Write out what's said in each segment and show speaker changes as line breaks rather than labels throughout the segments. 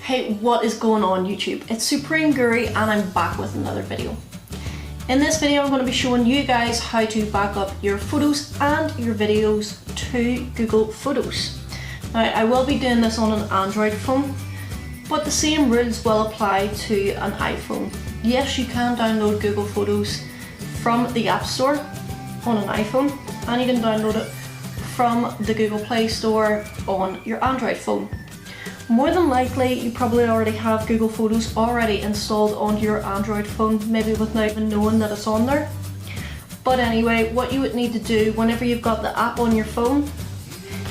Hey, what is going on YouTube? It's Supreme Guru and I'm back with another video. In this video I'm going to be showing you guys how to back up your photos and your videos to Google Photos. Now I will be doing this on an Android phone, but the same rules will apply to an iPhone. Yes, you can download Google Photos from the App Store on an iPhone, and you can download it from the Google Play Store on your Android phone. More than likely, you probably already have Google Photos already installed onto your Android phone, maybe without even knowing that it's on there. But anyway, what you would need to do whenever you've got the app on your phone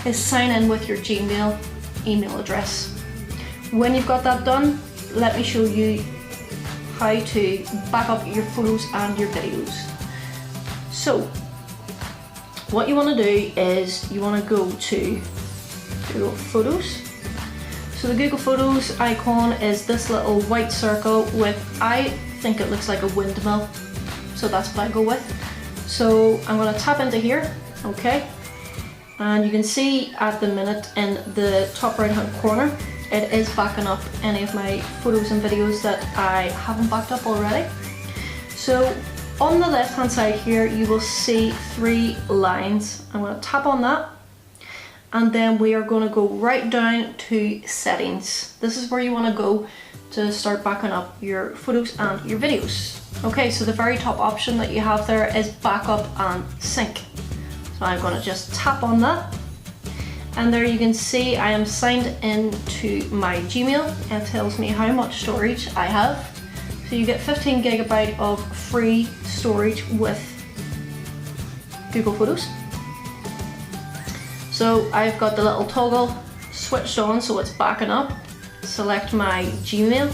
is sign in with your Gmail email address. When you've got that done, let me show you how to back up your photos and your videos. So, what you want to do is you want to go to Google Photos. So the Google Photos icon is this little white circle with, I think it looks like a windmill, so that's what I go with. So I'm going to tap into here, okay, and you can see at the minute in the top right hand corner it is backing up any of my photos and videos that I haven't backed up already. So on the left hand side here you will see three lines. I'm going to tap on that. And then we are going to go right down to settings. This is where you want to go to start backing up your photos and your videos. Okay, so the very top option that you have there is backup and sync. So I'm going to just tap on that. And there you can see I am signed into my Gmail. It tells me how much storage I have. So you get 15 gigabyte of free storage with Google Photos. So I've got the little toggle switched on so it's backing up. Select my Gmail.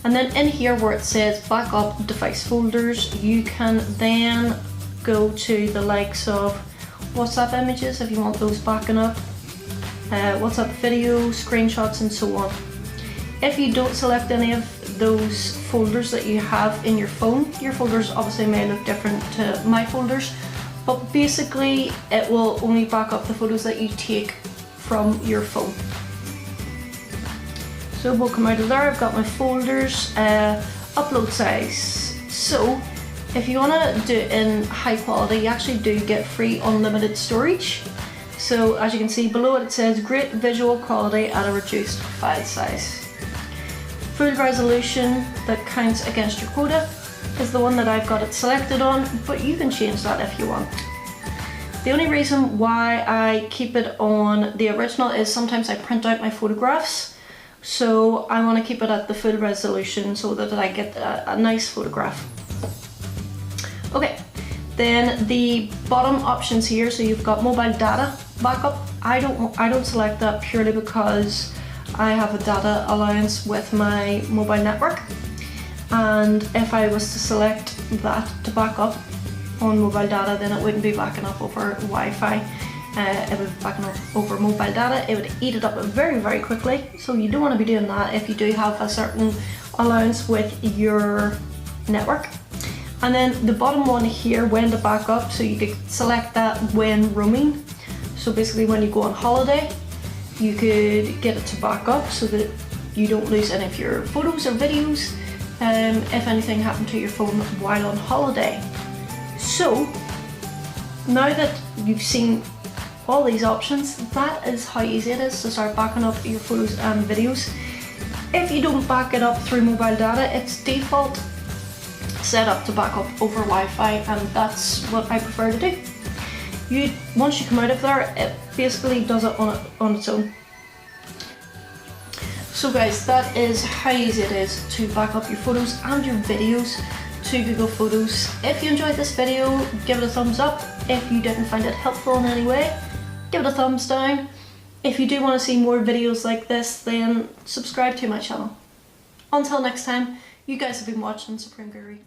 And then in here where it says backup device folders, you can then go to the likes of WhatsApp images if you want those backing up, WhatsApp video, screenshots and so on. If you don't select any of those folders that you have in your phone, your folders obviously may look different to my folders, but basically it will only back up the photos that you take from your phone. So we'll come out of there. I've got my folders, upload size. So if you want to do it in high quality, you actually do get free unlimited storage. So as you can see below it says great visual quality at a reduced file size. Full resolution that counts against your quota is the one that I've got it selected on, but you can change that if you want. The only reason why I keep it on the original is sometimes I print out my photographs, so I want to keep it at the full resolution so that I get a nice photograph. Okay, then the bottom options here, so you've got mobile data backup. I don't select that purely because I have a data allowance with my mobile network. And if I was to select that to back up on mobile data, then it wouldn't be backing up over Wi-Fi. It would be backing up over mobile data. It would eat it up very, very quickly. So you don't want to be doing that if you do have a certain allowance with your network. And then the bottom one here, when to back up, so you could select that when roaming. So basically when you go on holiday, you could get it to back up so that you don't lose any of your photos or videos if anything happened to your phone while on holiday. So now that you've seen all these options, that is how easy it is to start backing up your photos and videos. If you don't back it up through mobile data, it's default set up to back up over Wi-Fi, and that's what I prefer to do. Once you come out of there, it basically does it on its own. So guys, that is how easy it is to back up your photos and your videos to Google Photos. If you enjoyed this video, give it a thumbs up. If you didn't find it helpful in any way, give it a thumbs down. If you do want to see more videos like this, then subscribe to my channel. Until next time, you guys have been watching Supreme Guru.